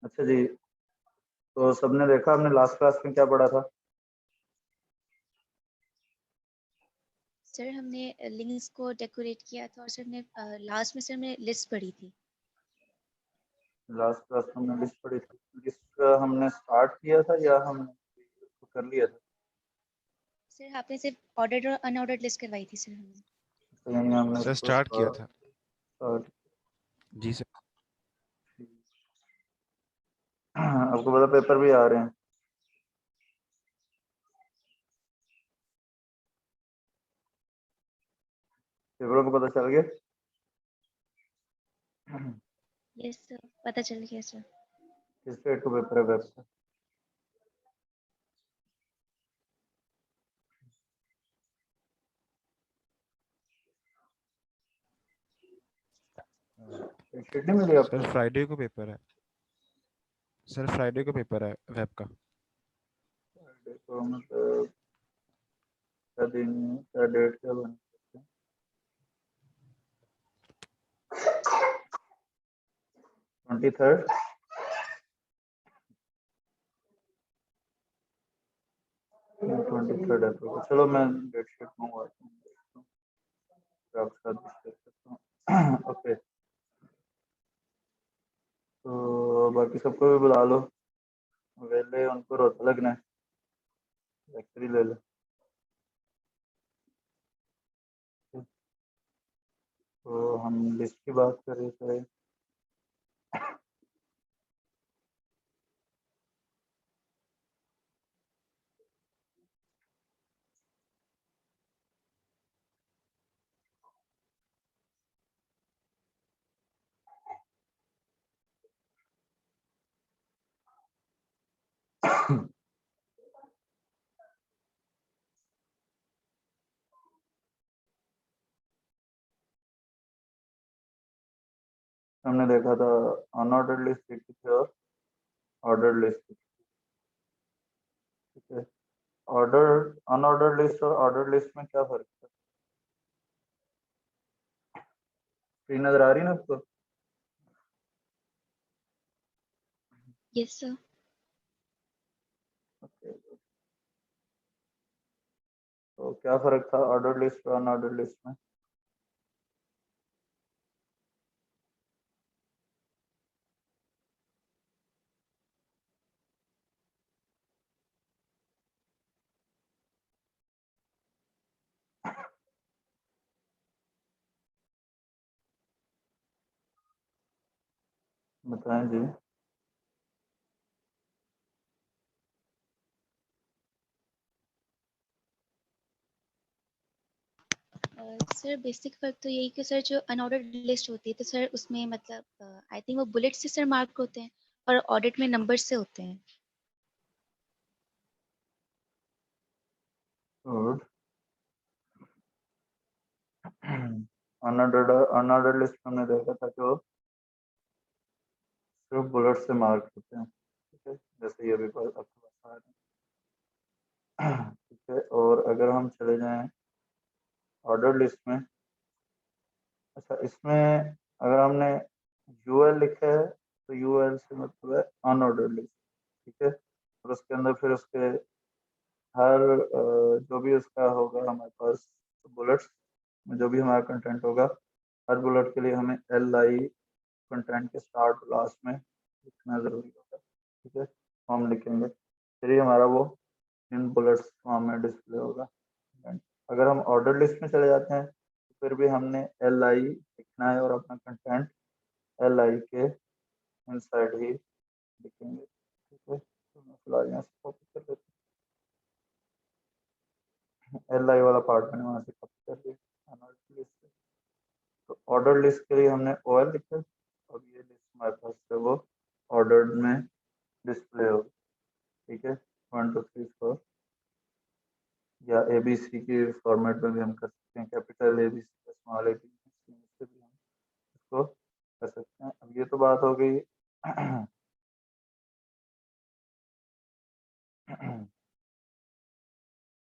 अच्छा जी, तो सबने देखा हमने लास्ट क्लास में क्या पढ़ा था? सर हमने लिंक्स को डेकोरेट किया था और सर ने लास्ट में सर हमने लिस्ट पढ़ी थी। लास्ट क्लास में हमने लिस्ट पढ़ी थी। लिस्ट हमने स्टार्ट किया था या हमने उसको कर लिया था? सर आपने सिर्फ ऑर्डर्ड और अनऑर्डर्ड लिस्ट करवाई थी सर हमने। तो यानी हमने सर उसको स्टार्ट किया था। start- जी सर। आपको पता पेपर भी आ रहे हैं। पेपरों को पता चल गया? यस सर, पता चल गया सर। किस डेट को पेपर है वेब का? शीट नहीं मिली आपको? सर फ्राइडे को पेपर है। सर फ्राइडे को पेपर है वेब का। देखो मतलब क्या दिन क्या डेट क्या बन 23rd। है तो चलो मैं डेट शीट मंगवाता हूँ, फिर आपके साथ डिस्कस करता हूँ। ओके, तो बाकी सबको भी बुला लो, वेले उनको रोता लगना है, लेक्चर ही ले लो। तो हम लिस्ट की बात कर रहे थे। हमने देखा था अनऑर्डर्ड लिस्ट देखी थी और ऑर्डर्ड लिस्ट, ठीक है। ऑर्डर अनऑर्डर्ड लिस्ट और ऑर्डर्ड लिस्ट में क्या फर्क है? स्क्रीन नजर आ रही है ना आपको? Yes sir. ओके, तो क्या फर्क था ऑर्डर्ड लिस्ट और अनऑर्डर्ड लिस्ट में? बताएं जी। सर बेसिक फर्क तो यही कि सर जो अनऑर्डर्ड लिस्ट होती है तो सर उसमें मतलब आई थिंक वो बुलेट से सर मार्क होते हैं और ऑडिट में नंबर से होते हैं। गुड। अनऑर्डर्ड लिस्ट में हमने देखा था कि वो सिर्फ बुलेट से मार्क होते हैं, ठीक है, जैसे ये भी आपके पास आ रहे हैं। ठीक है, और अगर हम चले जाएं ऑर्डर्ड लिस्ट में, अच्छा इसमें अगर हमने यूएल लिखा है तो यूएल से मतलब है अनऑर्डर्ड लिस्ट, ठीक है। और उसके अंदर फिर उसके हर जो भी उसका होगा हमारे पास बुलेट्स में जो भी हमारा कंटेंट होगा, हर बुलेट के लिए हमें एल आई कंटेंट के स्टार्ट लास्ट में लिखना जरूरी होगा, ठीक है। तो हम लिखेंगे, फिर ही हमारा वो इन बुलेट्स फॉर्म में डिस्प्ले होगा। अगर हम ऑर्डर लिस्ट में चले जाते हैं तो फिर भी हमने एल आई लिखना है और अपना कंटेंट एल आई के इनसाइड ही लिखेंगे, ठीक है। तो मैं फिलहाल यहाँ से कॉपी कर लेता हूँ, एल आई वाला पार्ट मैंने वहाँ से कॉपी कर लिया ऑर्डर लिस्ट से। तो ऑर्डर लिस्ट के लिए हमने ओ एल लिखा, और ये लिस्ट हमारे पास है वो ऑर्डर्ड में डिस्प्ले होगी, ठीक है। 1 2 3 4 या ए बी सी के फॉर्मेट में भी हम कर सकते हैं, capital A B C small A B C से भी हम इसको कर सकते हैं। अब ये तो बात हो गई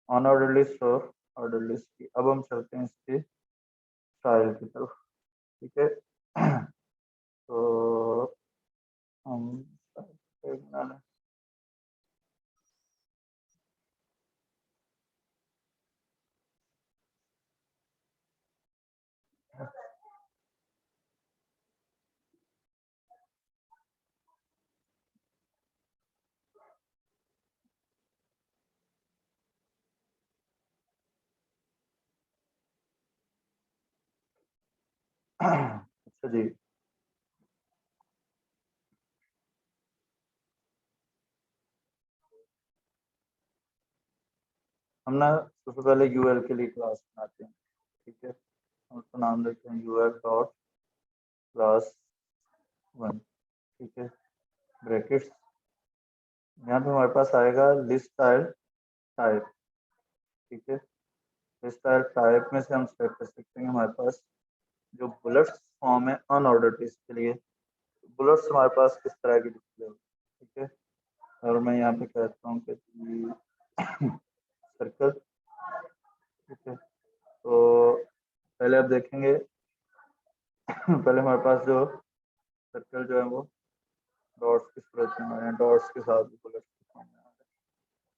ऑन ऑर्डर लिस्ट और ऑर्डर लिस्ट की। अब हम चलते हैं इसके स्टाइल की तरफ, ठीक है। तो अच्छा जी, हम ना सबसे पहले यूएल के लिए क्लास बनाते हैं, ठीक है। हम उसका नाम देते हैं यूएल डॉट क्लास 1, ठीक है, ब्रैकेट्स। यहाँ पे हमारे पास आएगा लिस्ट स्टाइल टाइप, ठीक है। लिस्ट स्टाइल टाइप में से हम सेलेक्ट कर सकते हैं हमारे पास जो बुलेट्स फॉर्म है अनऑर्डर्ड लिस्ट के लिए, बुलेट्स हमारे पास किस तरह की डिस्प्ले होगी, ठीक है। और मैं यहाँ पे कहता हूँ कि सर्कल, ठीक है। तो पहले आप देखेंगे पहले हमारे पास जो सर्कल जो है वो डॉट्स की सूरत में आ रहे हैं, डॉट्स के साथ बुलेट्स के फॉर्म में आ रहे हैं।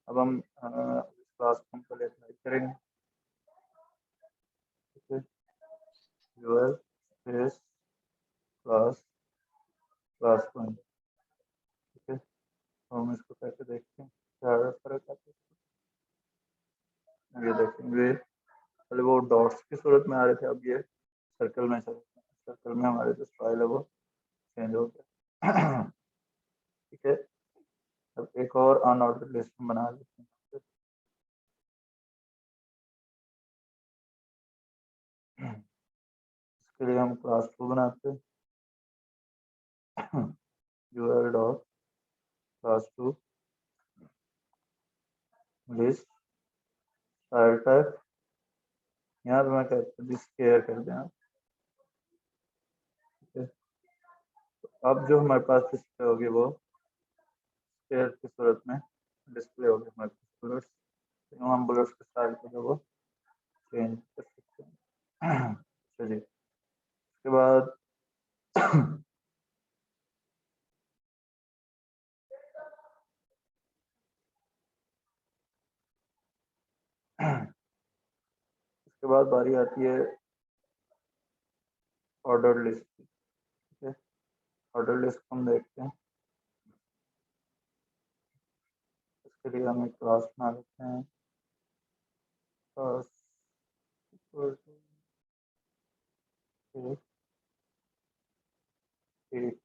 अब हम इस क्लास को हम पहले अप्लाई करेंगे, ठीक है। यूएल स्पेस क्लास क्लास 1, ठीक है। तो हम इसको कैसे देखते हैं, क्या फर्क आता है, ये देखेंगे पहले वो डॉट्स की सूरत में आ रहे थे, अब ये सर्कल में चले, सर्कल में हमारे जो स्टाइल है वो चेंज हो गया। ठीक है। अब एक और अनऑर्डर लिस्ट बना लेते हैं, इसके लिए हम क्लास 2 बनाते हैं, UL dot class 2 list style type. यहाँ पे मैं कहता हूँ स्केयर कर दें आप, ठीक है। तो अब जो हमारे पास डिस्प्ले होगी वो स्केयर की सूरत में डिस्प्ले होगी हमारे पास बुलेट्स, तो हम बुलेट्स के स्टाइल को जो वो चेंज कर सकते हैं। चलिए उसके बाद उसके बाद बारी आती है ऑर्डर लिस्ट की, ठीक है। ऑर्डर लिस्ट को हम देखते हैं, इसके लिए हम एक क्लास बना लेते हैं, क्लास एक,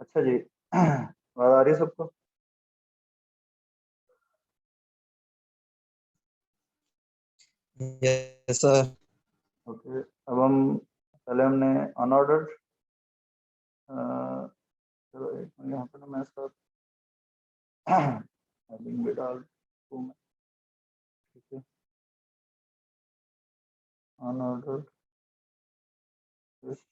अच्छा जी। आवाज आ रही है सबको? Yes sir. ओके, अब हम पहले हमने अनऑर्डर्ड, चलो एक मिनट यहाँ पे ना मैं सब हेडिंग भी डाल दूँ मैं, ठीक है। अनऑर्डर्ड लिस्ट,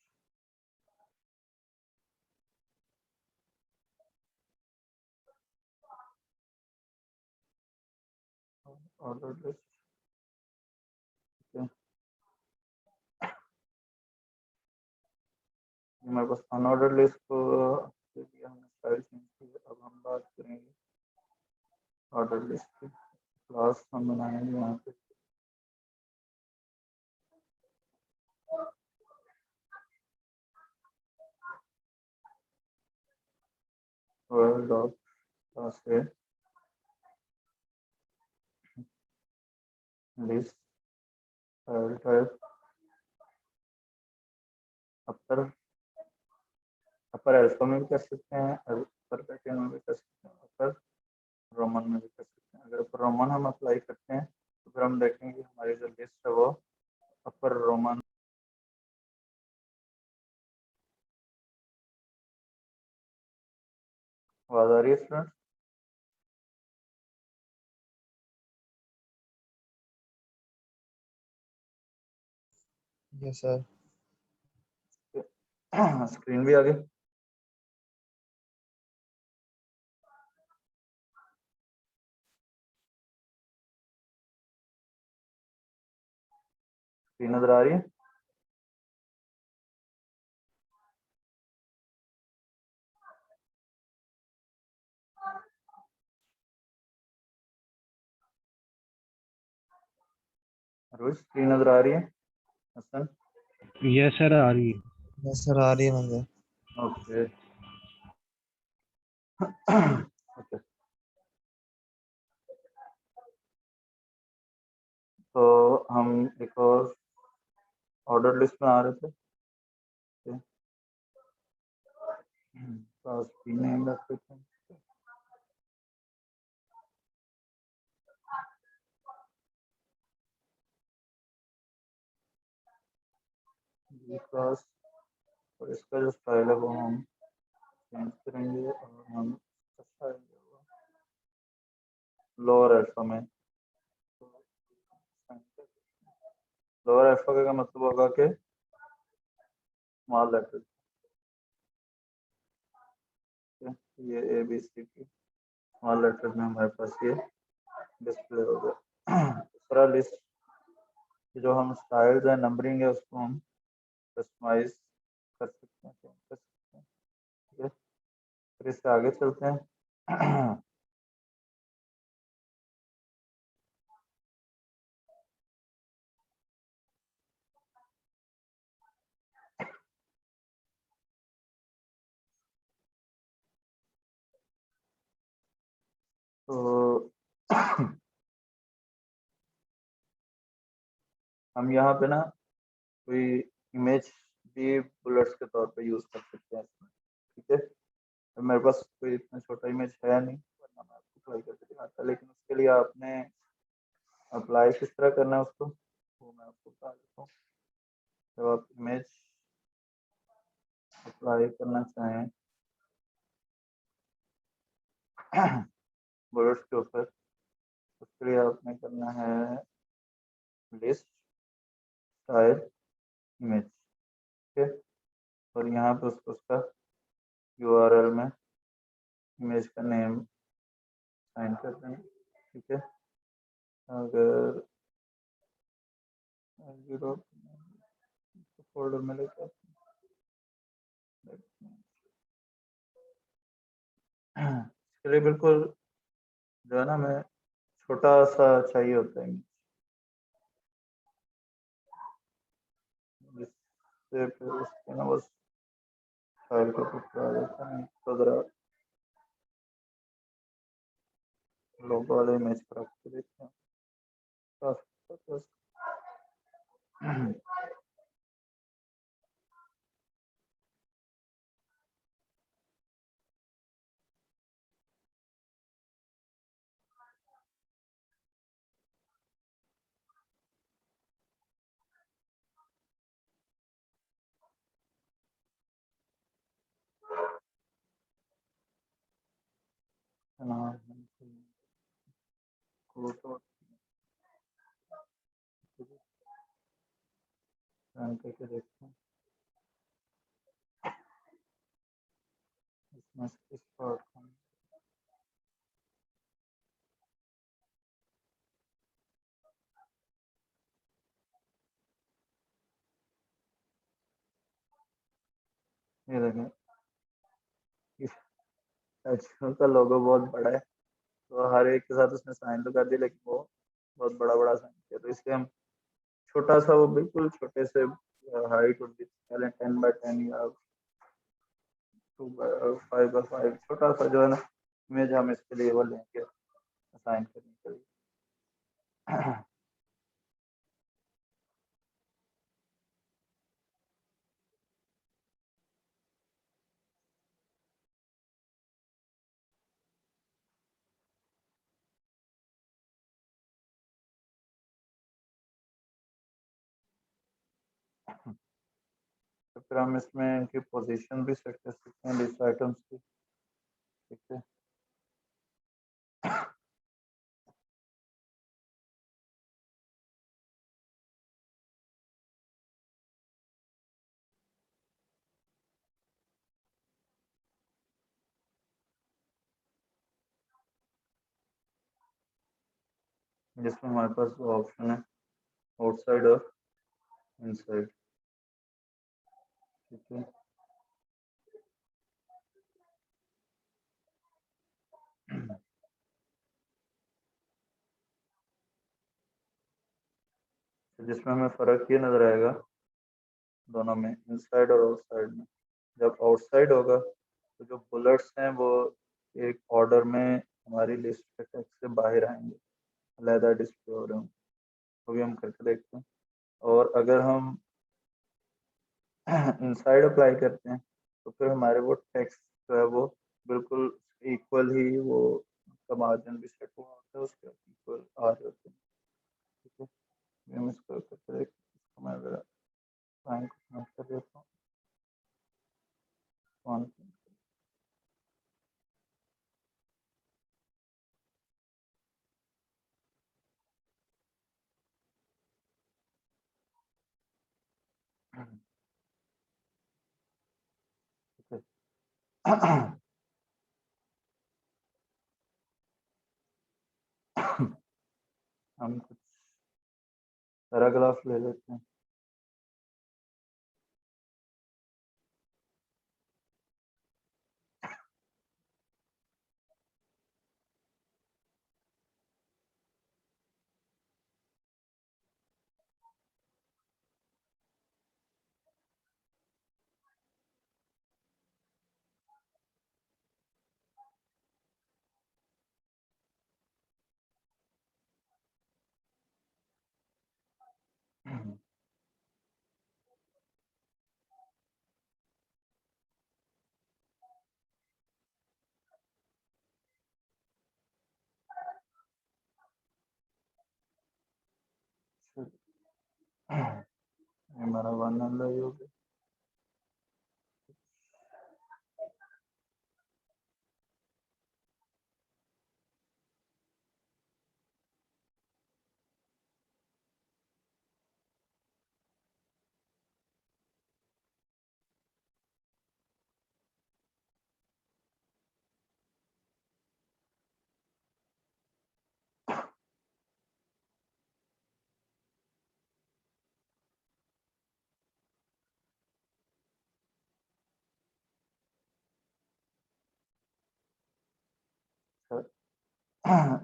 ऑर्डर्ड लिस्ट, ठीक है। हमारे पास अनऑर्डर्ड लिस्ट को के लिए हमने स्टाइल चेंज की है। अब हम बात करेंगे ऑर्डर लिस्ट की, क्लास हम बनाएंगे यहाँ पे डॉट क्लास है, लिस्ट फाइल टाइप अपर अल्फा में भी कर सकते हैं, अपर पैटर्न में भी कर सकते हैं, अपर रोमन में भी कर सकते हैं। अगर अपर रोमन हम अप्लाई करते हैं तो फिर हम देखेंगे कि हमारी जो लिस्ट है वो अपर रोमन आवाज आ रही है स्टूडेंट? Yes sir. स्क्रीन भी आ गई। स्क्रीन नजर आ रही है? रोज स्क्रीन नजर आ रही है? हसन? यस सर आ रही है। यस सर आ रही है मुझे। ओके ओके, तो हम एक और ऑर्डर लिस्ट में आ रहे थे। क्लास बी नेम रख देते हैं। बी क्लास, और इसका जो स्टाइल है वो हम चेंज करेंगे और हम लोअर अल्फा में। लोअर अल्फा का मतलब होगा कि स्मॉल लेटर, ये ए बी सी की स्मॉल लेटर में हमारे पास ये डिस्प्ले हो गया। दूसरा लिस्ट जो हम स्टाइल्स है, नंबरिंग है, उसको हम कस्टमाइज कर सकते हैं, चेंज कर सकते हैं। ठीक है, फिर इससे आगे चलते हैं। तो हम यहाँ पे ना कोई इमेज भी बुलेट्स के तौर पे यूज कर सकते हैं इसमें। ठीक है, तो मेरे पास कोई इतना छोटा इमेज है नहीं, वरना मैं आपको अप्लाई करके दिखाता, लेकिन उसके लिए आपने अप्लाई किस तरह करना है उसको वो मैं आपको बता देता हूँ। जब आप इमेज अप्लाई करना चाहें बुलेट्स के ऊपर, उसके लिए आपने करना है लिस्ट स्टाइल इमेज। ठीक है, और यहाँ पे उसका URL में इमेज का नेम साइन कर दें। ठीक है, अगर फोल्डर में लेकर इसके लिए बिल्कुल जो है ना, मैं छोटा सा चाहिए होता है जिससे फिर उसके ना बस फाइल को टुकड़ा देता है। तो जरा लोगो वाले इमेज पर रख के देखते हैं। करके देखते हैं इसमें इस पार्ट को। ये देखें, एचएमएल का लोगो बहुत बड़ा है, तो हर एक के साथ उसने साइन तो कर दिया, लेकिन वो बहुत बड़ा बड़ा साइन किया, तो इसलिए हम छोटा सा, वो बिल्कुल छोटे से हाइट होती है पहले 10x10 या 2x5x5 छोटा सा जो है ना इमेज हम इसके लिए वो लेंगे असाइन करने के लिए। फिर हम इसमें इनकी पोजीशन भी सेट कर सकते हैं लिस्ट आइटम्स की, ठीक है। जिसमें हमारे पास वो ऑप्शन है आउटसाइड और इनसाइड, ठीक है। तो जिसमें हमें फ़र्क ये नज़र आएगा दोनों में, इनसाइड और आउटसाइड में। जब आउटसाइड होगा तो जो बुलेट्स हैं वो एक ऑर्डर में हमारी लिस्ट के टेक्स्ट से बाहर आएंगे, अलहदा डिस्प्ले हो रहे होंगे, तो भी हम करके देखते हैं। और अगर हम इनसाइड अप्लाई करते हैं तो फिर हमारे वो टेक्स्ट जो है वो बिल्कुल इक्वल ही वो उसका मार्जिन भी सेट हुआ होता है, उसके इक्वल आ रहे होते हैं, ठीक है। हम इसको करके देखते हैं। इसको मैं ज़रा टाइम को कनेक्ट कर देता हूँ। ठीक है। हम कुछ पैराग्राफ ले लेते हैं। ये हमारा वन अलाई हो गया।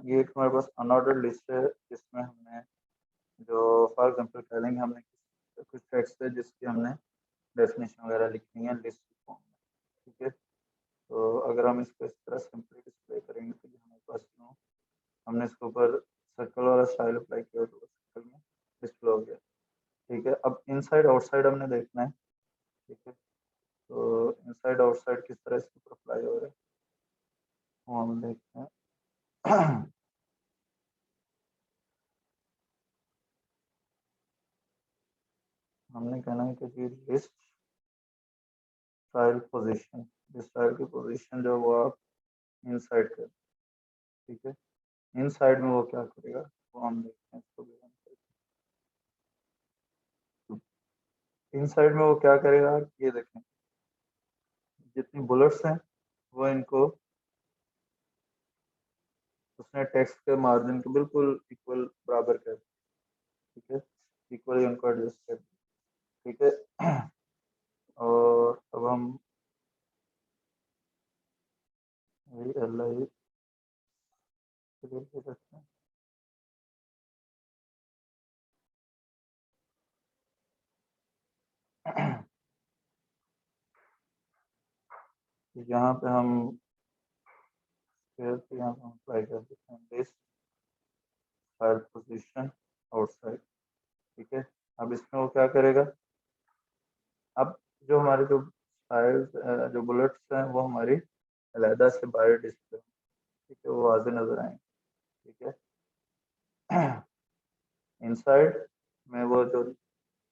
ये एक हमारे पास अनऑर्डर्ड लिस्ट है जिसमें हमने जो फॉर एग्जांपल कह लेंगे हमने कुछ टेक्स्ट है जिसकी हमने डेफिनेशन वगैरह लिखनी है लिस्ट फॉर्म में, ठीक है। तो अगर हम इसको इस तरह सिंपली डिस्प्ले करेंगे तो ये हमारे पास यूँ हमने इसके ऊपर सर्कल वाला स्टाइल अप्लाई किया तो सर्कल में डिस्प्ले हो गया, ठीक है। अब इनसाइड आउटसाइड हमने देखना है, ठीक है। तो इनसाइड आउटसाइड किस तरह इसके ऊपर अप्लाई हो रहा है वो हम देखते हैं। हमने कहना है कि लिस्ट फाइल पोजीशन, जिस फाइल की पोजीशन जो वो आप इनसाइड कर, ठीक है। इनसाइड में वो क्या करेगा वो हम देखते हैं इसको भी run करके। इनसाइड में वो क्या करेगा ये देखें, जितनी बुलेट्स हैं वो इनको उसने टेक्स्ट के मार्जिन के बिल्कुल इक्वल बराबर कर, ठीक है, इक्वली उनको एडजस्ट कर, ठीक है। और अब हम एल आई करते हैं। यहाँ पे हम फिर से यहाँ पे अप्लाई कर देते हैं लिस्ट फाइल पोजीशन आउटसाइड, ठीक है। अब इसमें वो क्या करेगा, अब जो हमारे जो फाइल्स जो बुलेट्स हैं वो हमारी अलहदा से बाहर डिस्प्ले, ठीक है, वो वाजे नजर आएंगे, ठीक है। इनसाइड में वो जो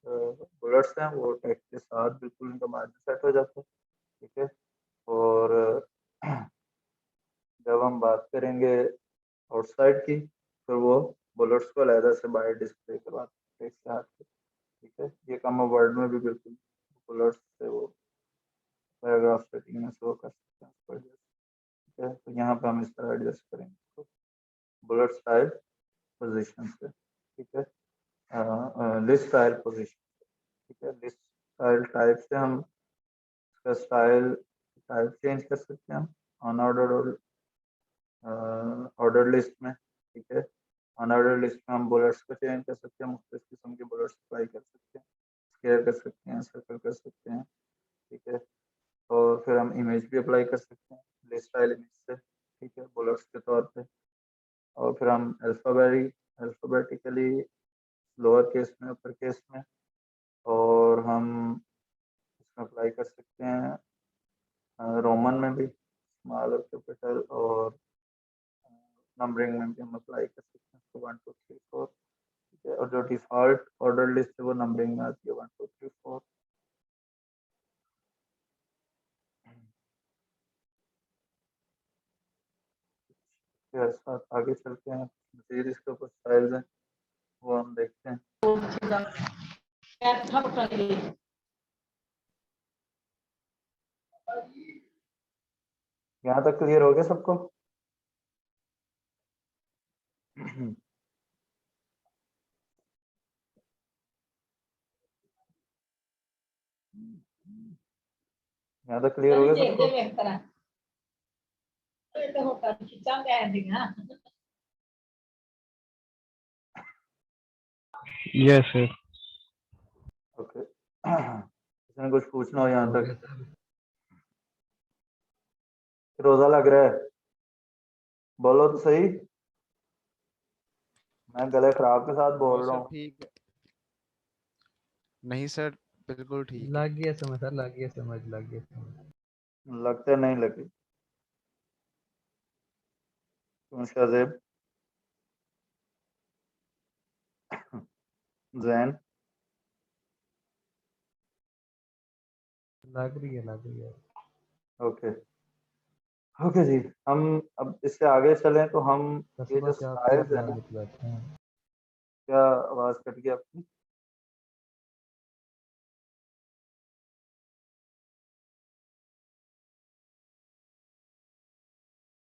बुलेट्स हैं वो टेक्स्ट के साथ बिल्कुल उनका मार्जिन सेट हो जाता है, ठीक है। और जब हम बात करेंगे आउटसाइड की, तो वो बुलेट्स को अलहदा से बाहर डिस्प्ले करवाते हैं टेक्स्ट के हाथ से, ठीक है। ये कॉमन वर्ड में भी बिल्कुल बुलेट्स से वो पैराग्राफ सेटिंग में शो कर सकते हैं उसको adjust, ठीक है। तो यहाँ पे हम इस तरह एडजस्ट करेंगे तो बुलेट स्टाइल पोजीशन से, ठीक है। लिस्ट स्टाइल पोजीशन, ठीक है। लिस्ट स्टाइल टाइप से हम इसका स्टाइल टाइप चेंज कर सकते हैं हम अनऑर्डर्ड ऑर्डर लिस्ट में, ठीक है। अनऑर्डर लिस्ट में हम बुलेट्स को चेंज कर सकते हैं, मुख्तलिफ किस्म के बुलेट्स अप्लाई कर सकते हैं, स्केयर कर सकते हैं, सर्कल कर सकते हैं, ठीक है। और फिर हम इमेज भी अप्लाई कर सकते हैं लिस्ट स्टाइल इमेज से, ठीक है, बुलेट्स के तौर पे। और फिर हम अल्फ़ाबेटिकली लोअर केस में, अपर केस में, और हम इसमें अप्लाई कर सकते हैं रोमन में भी, स्मॉल और कैपिटल, और नंबरिंग में भी हम अप्लाई कर सकते हैं उसको 1 2 3 4, ठीक है। और जो डिफ़ॉल्ट ऑर्डर लिस्ट है वो नंबरिंग में आती है 1 2 3 4। इसके साथ आगे चलते हैं, मज़ीद इसके ऊपर स्टाइल्स हैं वो हम देखते हैं। यहाँ तक क्लियर हो गया सबको? यहाँ तक क्लियर हो गया सबको? Yes sir. ओके। किसी ने कुछ पूछना हो यहाँ तक? रोजा लग रहा है, बोलो तो सही। मैं गले खराब के साथ बोल रहा सर हूँ। ठीक है। नहीं सर बिल्कुल ठीक है। लग गया समझ सर, लग गया समझ, लग गया समझ। लगते नहीं लगे तुम शाजेब जैन। लग रही है, लग रही है। ओके ओके जी, हम अब इससे आगे चलें तो हम तो ये सुबह जो से आपके स्टाइल्स है ना, इंतजार में बैठे हैं। क्या आवाज कट गई आपकी?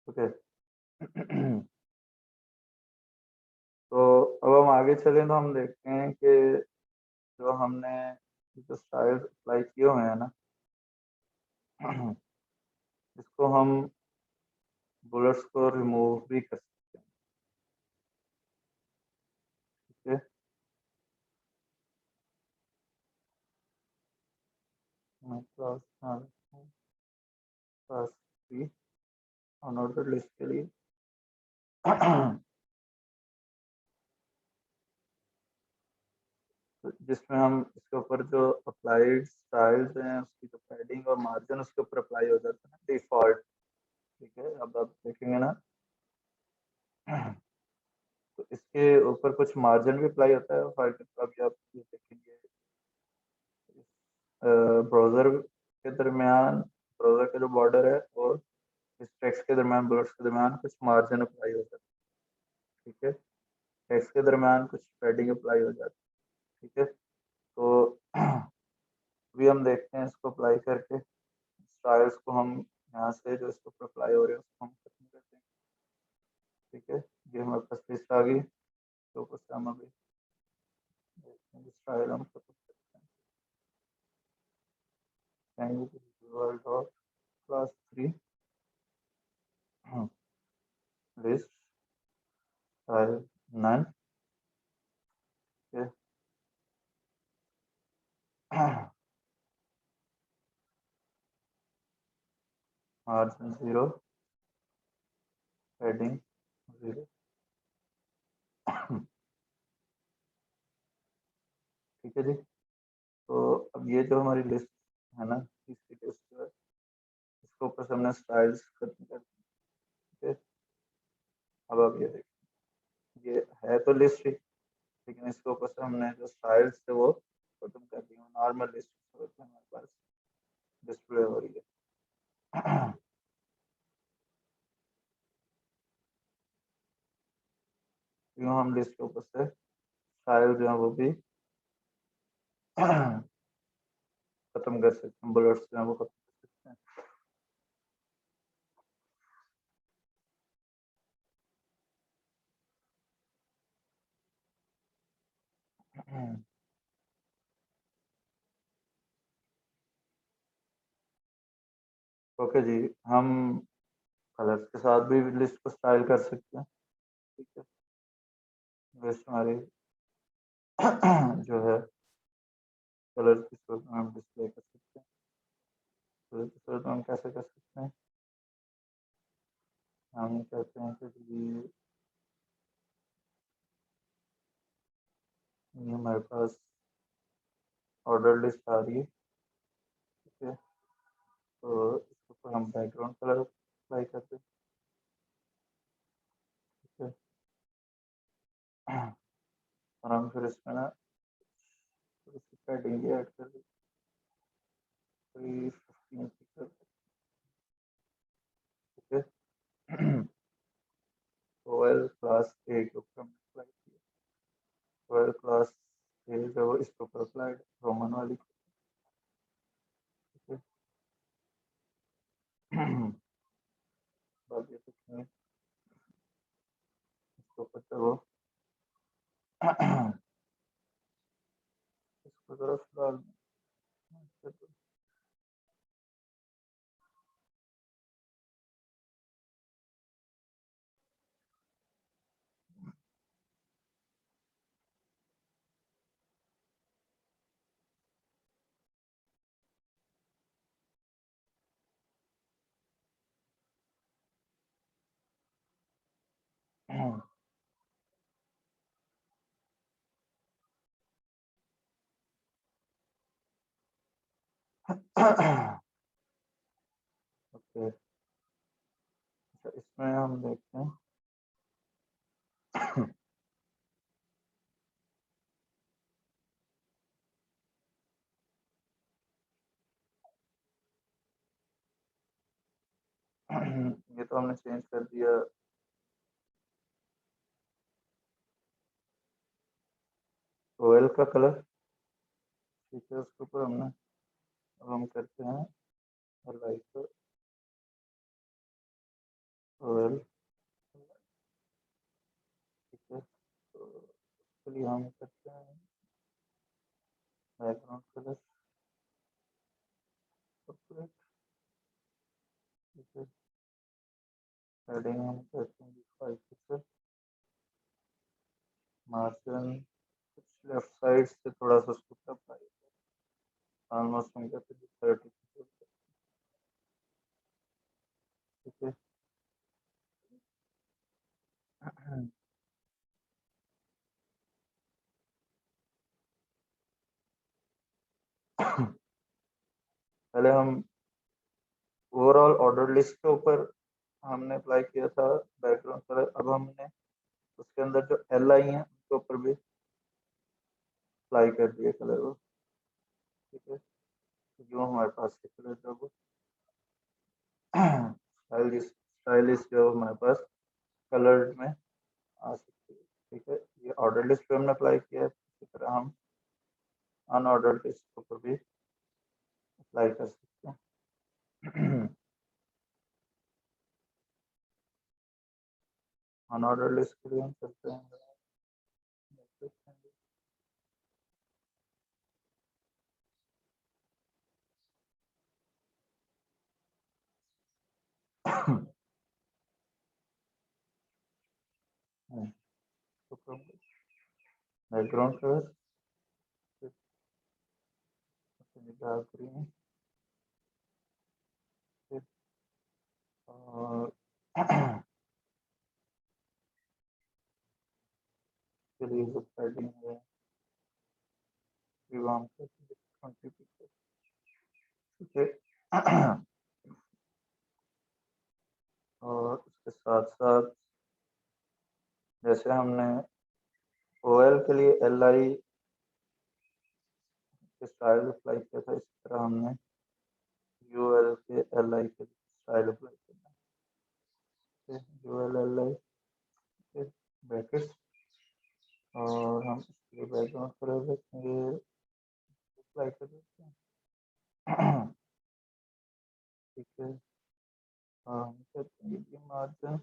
ओके। तो अब हम आगे चलें तो हम देखते हैं कि जो हमने जो स्टाइल्स अप्लाई किए हुए हैं ना, इसको हम बुलेट्स को रिमूव भी कर सकते हैं, ठीक है। मैं क्लास क्लास 3 अनऑर्डर्ड लिस्ट के लिए जिसमें हम इसके ऊपर जो अप्लाइड स्टाइल्स हैं उसकी जो पैडिंग और मार्जिन उसके ऊपर अप्लाई हो जाता है ना डिफॉल्ट, ठीक है। अब आप देखेंगे ना, तो इसके ऊपर कुछ मार्जिन भी अप्लाई होता है। फॉर एग्जाम्पल अभी आप ये देखेंगे ब्राउज़र के दरमियान, ब्राउज़र का जो बॉर्डर है और इस टेक्स्ट के दरमियान, बुलेट्स के दरमियान कुछ मार्जिन अप्लाई हो जाता है, ठीक है। टेक्स्ट के दरमियान कुछ पैडिंग अप्लाई हो जाती है, ठीक है। तो अभी हम देखते हैं इसको अप्लाई करके स्टाइल्स को हम यहाँ से जो इसके ऊपर अप्लाई हो रहे हैं उसको हम खत्म करते हैं, ठीक है। ये हमारे पास लिस्ट आ गई, तो ऊपर से हम अभी देखते हैं स्टाइल हम खत्म करते हैं। Dot class 3 list style none, margin 0, heading 0, ठीक है जी। तो अब ये जो हमारी लिस्ट है ना, इसकी लिस्ट है, इसके ऊपर से हमने स्टाइल्स खत्म कर दी, ठीक है। अब आप ये देखिए, ये है तो लिस्ट ही, लेकिन इसके ऊपर से हमने जो स्टाइल्स थे वो खत्म कर दी हूँ, नॉर्मल लिस्ट होती है हमारे पास डिस्प्ले हो रही है। यूँ हम लिस्ट के ऊपर से स्टाइल जो है वो भी खत्म कर सकते हैं, बुलेट्स जो है वो खत्म कर सकते हैं। ओके जी, हम कलर्स के साथ भी लिस्ट को स्टाइल कर सकते हैं। ठीक है, लिस्ट हमारी जो है कलर की सूरत में हम डिस्प्ले कर सकते हैं। कलर की सूरत में हम कैसे कर सकते हैं, हम कहते हैं कि जी ये हमारे पास ऑर्डर लिस्ट आ रही है। ठीक है, तो इसके ऊपर हम बैकग्राउंड कलर अप्लाई करते हैं। ठीक है, और हम फिर इसमें ना पैडिंग ऐड कर देते हैं, 15 पिक्सल। ठीक है, OL क्लास ए के ऊपर हमने अप्लाई किया। OL क्लास ए जो इसके ऊपर अप्लाइड रोमन वाली। ठीक है, बाकी कुछ नहीं इसके ऊपर, चलो इसको जरा फिलहाल ओके, अच्छा इसमें हम देखते हैं ये तो हमने चेंज कर दिया OL का कलर। ठीक है, उसके ऊपर हमने अब हम करते हैं लाइक OL। ठीक है, तो उसके लिए हम करते हैं बैकग्राउंड कलर सेपरेट। ठीक है, हेडिंग हम करते हैं 5 पिक्सल, मार्जिन कुछ लेफ्ट साइड से थोड़ा सा उसको अप्लाई, ऑलमोस्ट हम कहते हैं 30 पिक्सल। ठीक है, पहले हम ओवरऑल ऑर्डर लिस्ट के ऊपर हमने अप्लाई किया था बैकग्राउंड कलर, अब हमने उसके अंदर जो एल आई है उसके ऊपर भी अप्लाई कर दिया कलर वो। ठीक है, जो हमारे पास के कलर जो वो स्टाइलिश जो हमारे पास कलर में आ सकती है। ठीक है, ये ऑर्डर लिस्ट पे हमने अप्लाई किया है, इसी तरह हम अनऑर्डर लिस्ट के ऊपर भी अप्लाई कर सकते हैं। अनऑर्डर लिस्ट के लिए हम करते हैं बैकग्राउंड कलर डार्क ग्रीन और चलिए जो पैडिंग है विवाम करते 20 पिक्सल। ठीक है, और उसके साथ साथ जैसे हमने OL के लिए LI स्टाइल अप्लाई किया था, इसी तरह हमने यूएल के एल आई के स्टाइल अप्लाई करना है। यूएल एल आई ब्रैकेट्स और हम इसके बैकग्राउंड कलर रखेंगे, अप्लाई कर देते हैं। ठीक है, हम करते हैं मार्जिन,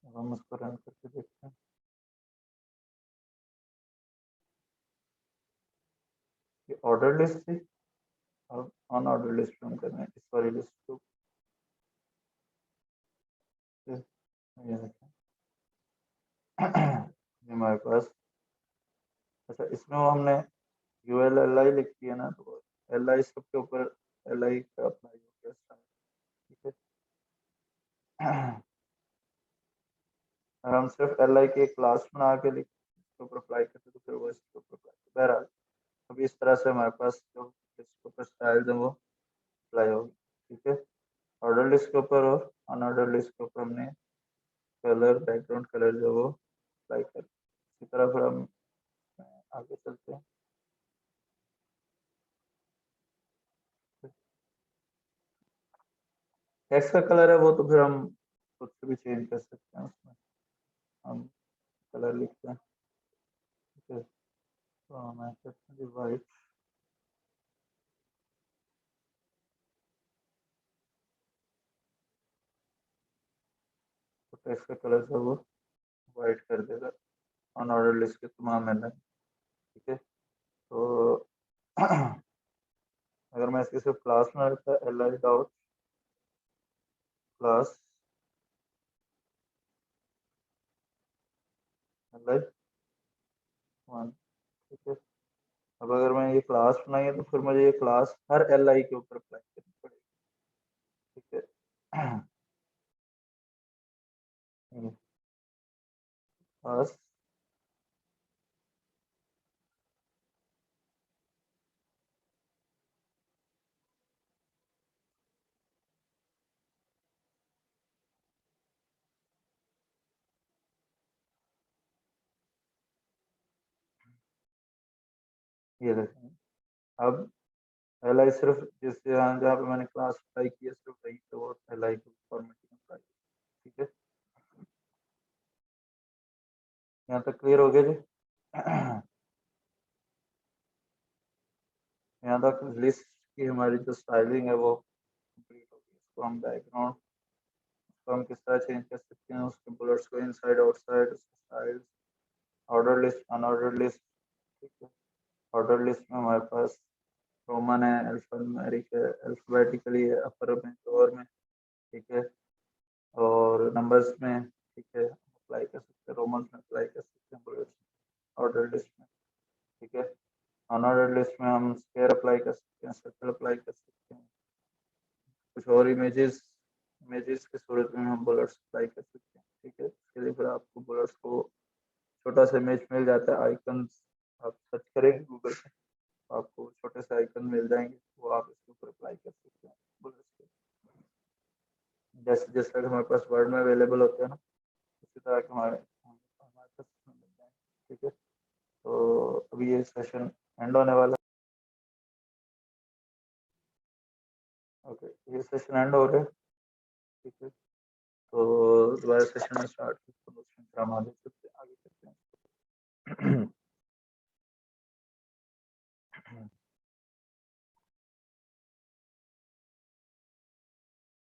हम उसको रन करके देखते हैं। ये ऑर्डर लिस्ट थी, अब ऑन ऑर्डर लिस्ट रन करना है इस वाली लिस्ट को। ये देखें ये हमारे पास, अच्छा इसमें वो हमने यू एल एल आई लिखी है ना, तो एल आई सबके ऊपर एल आई का अप्लाई हो गया। ठीक है, अगर हम सिर्फ एल आई की एक क्लास बना के लिख इसके ऊपर अप्लाई करते तो फिर वो इसके ऊपर अप्लाई, बहरहाल अभी इस तरह से हमारे पास जो इसके ऊपर स्टाइल्स है वो अप्लाई होगी। ठीक है, ऑर्डर लिस्ट के ऊपर और अनऑर्डर लिस्ट के ऊपर हमने कलर, बैकग्राउंड कलर जो वो अप्लाई कर, इसी तरह फिर हम आगे चलते हैं। टेक्स्ट का कलर है वो तो फिर हम खुद से भी चेंज कर सकते हैं, उसमें हम कलर लिखते हैं। ठीक है, तो मैं करता हूँ वाइट, तो टेक्स्ट का कलर जो वो वाइट कर देगा ऑन ऑर्डर लिस्ट के तमाम एल। ठीक है, तो अगर मैं इसकी सिर्फ क्लास में रखता है L I dot class L I one. ठीक है, अब अगर मैं ये क्लास बनाई है तो फिर मुझे ये क्लास हर एल आई के ऊपर अप्लाई करनी पड़ेगी। ठीक है, क्लास ये देखें, अब एल आई सिर्फ जिससे यहाँ जहाँ पे मैंने क्लास अप्लाई की है सिर्फ वही पे वो एल आई की फॉर्मेटिंग अप्लाई। ठीक है, यहाँ तक क्लियर हो गया जी। यहाँ तक लिस्ट की हमारी जो स्टाइलिंग है वो कंप्लीट हो गई। इसको हम बैकग्राउंड तो हम किस तरह चेंज कर सकते हैं, उसके बुलेट्स को inside outside, style, order list, unordered list. ठीक है, ऑर्डर लिस्ट में हमारे पास रोमन है, अल्फान्यूमेरिक है, अल्फाबेटिकली है, अपर में, लोअर में। ठीक है, और नंबर्स में। ठीक है, अप्लाई कर सकते हैं, रोमन में अप्लाई कर सकते हैं बुलेट्स ऑर्डर लिस्ट में। ठीक है, अनऑर्डर लिस्ट में हम स्क्वायर अप्लाई कर सकते हैं, सर्कल अप्लाई कर सकते हैं, कुछ और इमेजेस इमेजेस की सूरत में हम बुलेट्स अप्लाई कर सकते हैं। ठीक है, इसके लिए फिर आपको बुलेट्स को छोटा सा इमेज मिल जाता है, आइकन्स आप सर्च करेंगे गूगल पे तो आपको छोटे से आइकन मिल जाएंगे, वो आप इसके ऊपर अप्लाई कर सकते हैं बुलेट्स के, जैसे जिस तरह हमारे पास वर्ड में अवेलेबल होते हैं ना, उसी तरह के हमारे पास मिल जाएंगे। ठीक है, तो अभी ये सेशन एंड होने वाला है। ओके, ये सेशन एंड हो रहा है। ठीक है, तो दोबारा सेशन में स्टार्ट करते हैं, हम आगे चलते हैं, आगे करते हैं।